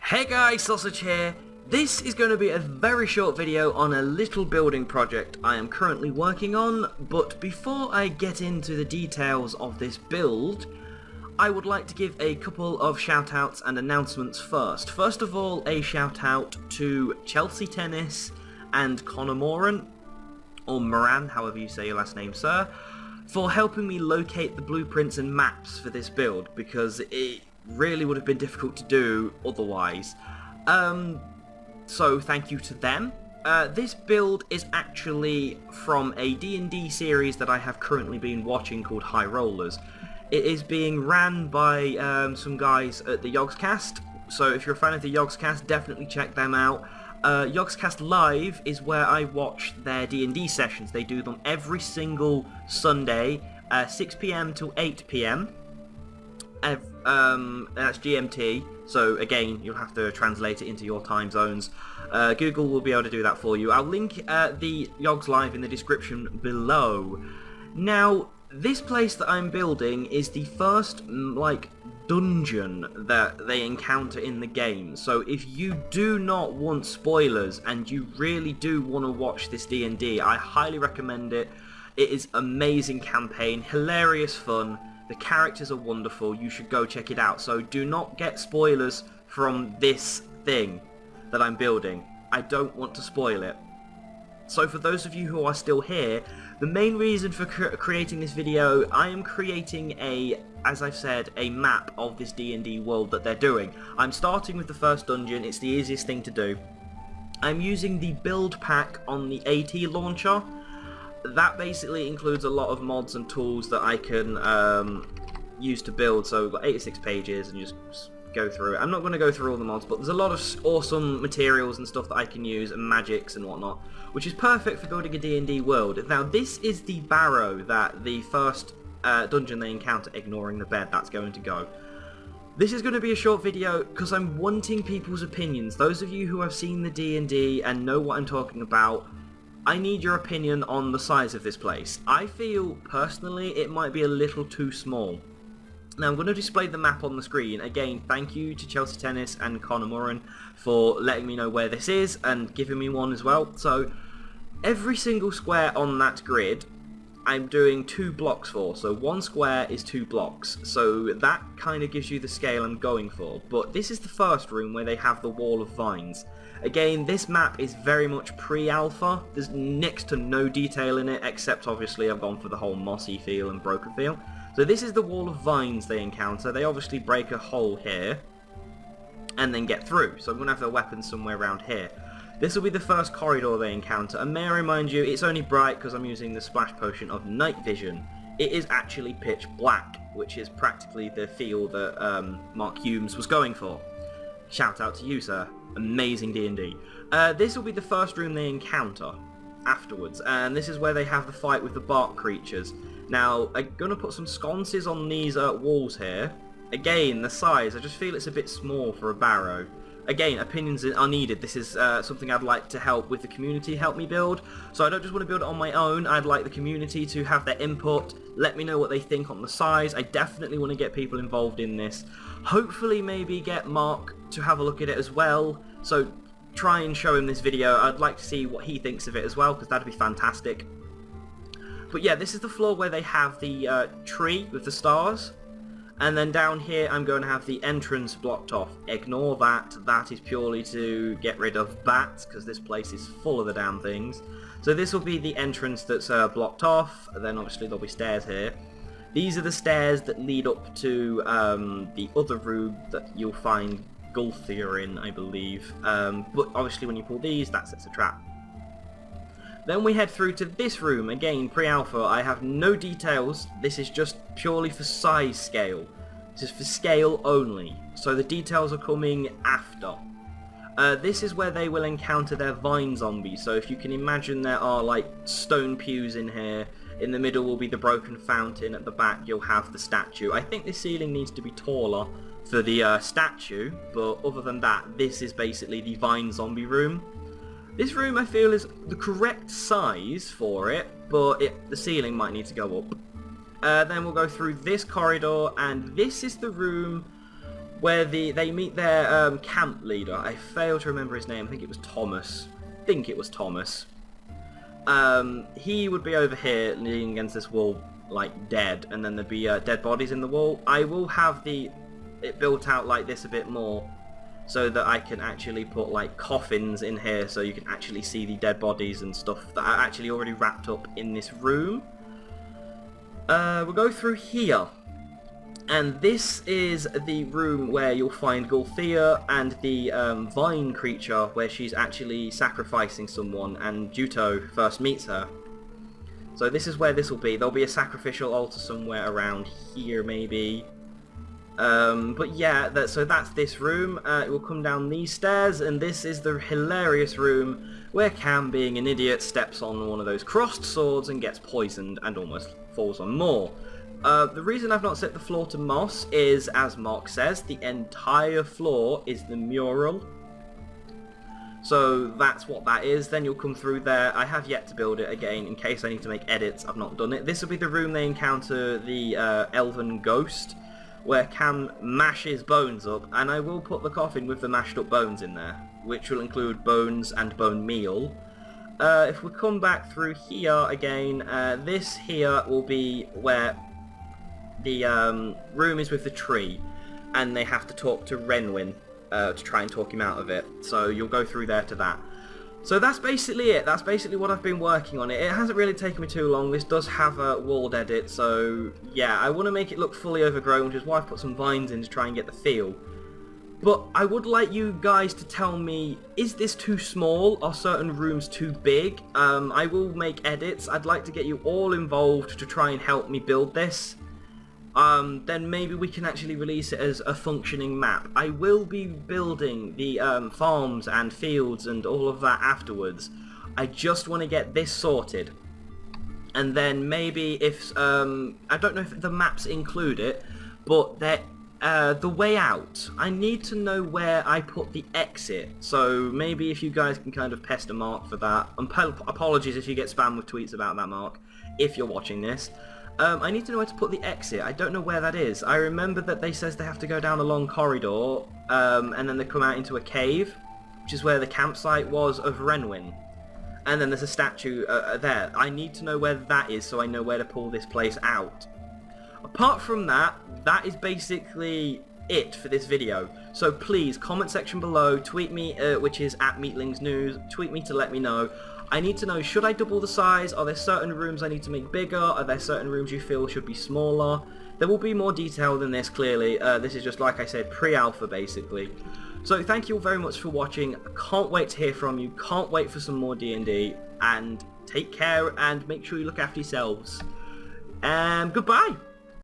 Hey guys, Sausage here. This is going to be a very short video on a little building project I am currently working on, but before I get into the details of this build, I would like to give a couple of shout-outs and announcements first. First of all, a shout-out to Chelsea Tennis and Connor Moran, or Moran, however you say your last name, sir, for helping me locate the blueprints and maps for this build, because it really would have been difficult to do otherwise. So thank you to them. This build is actually from a D&D series that I have currently been watching called High Rollers. It is being ran by some guys at the Yogscast, so if you're a fan of the Yogscast, definitely check them out. Yogscast Live is where I watch their D&D sessions. They do them every single Sunday, 6 PM till 8 PM. That's GMT, so again, you'll have to translate it into your time zones. Google will be able to do that for you. I'll link the Yogs Live in the description below. Now, this place that I'm building is the first, dungeon that they encounter in the game. So if you do not want spoilers and you really do want to watch this D&D, I highly recommend it. It is amazing campaign, hilarious fun. The characters are wonderful, you should go check it out. So do not get spoilers from this thing that I'm building. I don't want to spoil it. So for those of you who are still here, the main reason for creating this video, I am creating as I've said, a map of this D&D world that they're doing. I'm starting with the first dungeon, it's the easiest thing to do. I'm using the build pack on the AT launcher. That basically includes a lot of mods and tools that I can use to build. So we've got 86 pages and just go through it. I'm not going to go through all the mods, but there's a lot of awesome materials and stuff that I can use, and magics and whatnot, which is perfect for building a D&D world. Now this is the Barrow that the first dungeon they encounter, ignoring the bed, that's going to go. This is going to be a short video because I'm wanting people's opinions. Those of you who have seen the D&D and know what I'm talking about, I need your opinion on the size of this place. I feel, personally, it might be a little too small. Now, I'm going to display the map on the screen. Again, thank you to Chelsea Tennis and Connor Moran for letting me know where this is and giving me one as well. So, every single square on that grid, I'm doing 2 blocks for. So, 1 square is 2 blocks. So, that kind of gives you the scale I'm going for. But this is the first room where they have the wall of vines. Again, this map is very much pre-alpha. There's next to no detail in it, except obviously I've gone for the whole mossy feel and broken feel. So this is the wall of vines they encounter. They obviously break a hole here and then get through. So I'm going to have their weapons somewhere around here. This will be the first corridor they encounter. And may I remind you, it's only bright because I'm using the splash potion of night vision. It is actually pitch black, which is practically the feel that Mark Humes was going for. Shout out to you, sir. Amazing D&D. This will be the first room they encounter afterwards, and this is where they have the fight with the bark creatures. Now, I'm going to put some sconces on these walls here. Again, the size, I just feel it's a bit small for a Barrow. Again, opinions are needed. This is something I'd like to help with the community help me build. So I don't just want to build it on my own, I'd like the community to have their input, let me know what they think on the size. I definitely want to get people involved in this. Hopefully maybe get Mark to have a look at it as well. So try and show him this video. I'd like to see what he thinks of it as well, because that'd be fantastic. But yeah, this is the floor where they have the tree with the stars. And then down here I'm going to have the entrance blocked off. Ignore that, that is purely to get rid of bats, because this place is full of the damn things. So this will be the entrance that's blocked off, and then obviously there'll be stairs here. These are the stairs that lead up to the other room that you'll find Gulthia in, I believe. But obviously when you pull these, that sets a trap. Then we head through to this room, again pre-alpha. I have no details, this is just purely for size scale. This is for scale only, so the details are coming after. This is where they will encounter their vine zombies, so if you can imagine there are like stone pews in here. In the middle will be the broken fountain, at the back you'll have the statue. I think the ceiling needs to be taller for the statue, but other than that, this is basically the vine zombie room. This room I feel is the correct size for it, but the ceiling might need to go up. Then we'll go through this corridor, and this is the room where they meet their camp leader. I fail to remember his name. I think it was Thomas. He would be over here leaning against this wall like dead, and then there'd be dead bodies in the wall. I will have it built out like this a bit more, so that I can actually put like coffins in here, so you can actually see the dead bodies and stuff that are actually already wrapped up in this room. We'll go through here, and this is the room where you'll find Gulthea and the vine creature, where she's actually sacrificing someone, and Juto first meets her. So this is where this will be. There'll be a sacrificial altar somewhere around here, maybe. But yeah, so that's this room. It will come down these stairs, and this is the hilarious room where Cam, being an idiot, steps on one of those crossed swords and gets poisoned and almost falls on more. The reason I've not set the floor to moss is, as Mark says, the entire floor is the mural. So that's what that is. Then you'll come through there. I have yet to build it again, in case I need to make edits. I've not done it. This will be the room they encounter the Elven ghost, where Cam mashes bones up, and I will put the coffin with the mashed up bones in there, which will include bones and bone meal. If we come back through here again, this here will be where the room is with the tree, and they have to talk to Renwyn to try and talk him out of it. So you'll go through there to that. So that's basically it. That's basically what I've been working on. It hasn't really taken me too long. This does have a walled edit, so yeah, I want to make it look fully overgrown, which is why I've put some vines in to try and get the feel. But I would like you guys to tell me, is this too small? Are certain rooms too big? I will make edits. I'd like to get you all involved to try and help me build this. Then maybe we can actually release it as a functioning map. I will be building the farms and fields and all of that afterwards. I just want to get this sorted. And then maybe if, I don't know if the maps include it, but the way out, I need to know where I put the exit. So maybe if you guys can kind of pester Mark for that. Apologies if you get spammed with tweets about that, Mark, if you're watching this. I need to know where to put the exit. I don't know where that is. I remember that they says they have to go down a long corridor, and then they come out into a cave, which is where the campsite was of Renwyn. And then there's a statue there. I need to know where that is so I know where to pull this place out. Apart from that, that is basically it for this video. So please, comment section below, tweet me, which is @meatlingsnews, tweet me to let me know. I need to know, should I double the size? Are there certain rooms I need to make bigger? Are there certain rooms you feel should be smaller? There will be more detail than this, clearly. This is just, like I said, pre-alpha, basically. So thank you all very much for watching. I can't wait to hear from you. Can't wait for some more D&D. And take care, and make sure you look after yourselves. And goodbye!